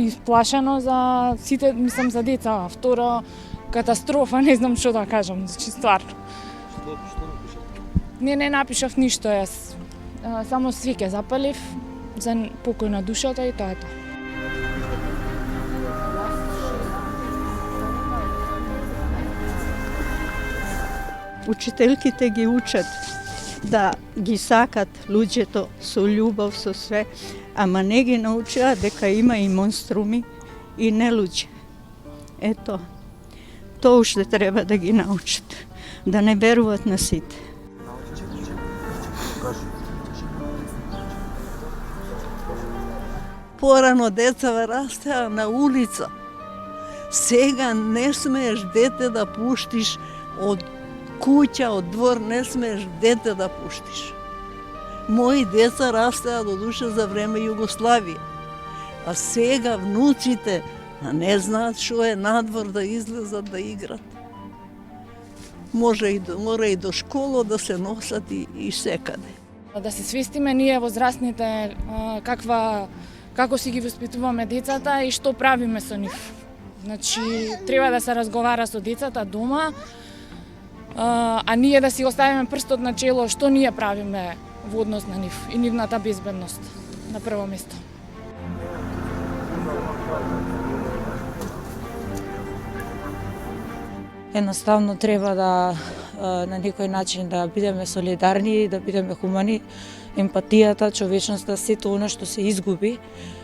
исплашено за сите, мислам за деца. Второ, катастрофа, не знам што да кажам, значи стварно. Што напишав? Не напишав ништо јас. Само свиќе запалив за покој на душата и тоа е тоа. Учителките ги учат да ги сакат луѓето со љубов, со све, ама не ги научаа дека има и монструми и не луѓе. Ето, тоа уште треба да ги научат, да не веруваат на сите. Порано децава растеа на улица. Сега не смееш дете да пуштиш од куќа, од двор, не смееш дете да пуштиш. Мои деца растеа до душа за време Југославија. А сега внуците не знаат што е надвор да излезат да играт. Мора и до школа да се носат и секаде. Да се свестиме ние возрастните како си ги воспитуваме децата и што правиме со нив. Значи, треба да се разговара со децата дома, а ние да си оставиме прстот на чело што ние правиме во однос на нив и нивната безбедност на прво место. Едноставно треба да на некој начин да бидеме солидарни, да бидеме хумани. Емпатијата, човечноста, сето она што се изгуби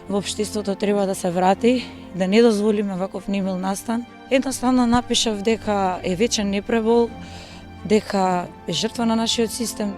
во општеството треба да се врати, да не дозволиме ваков немил настан. Едноставно напишав дека е вечен непребол, дека е жртва на нашиот систем.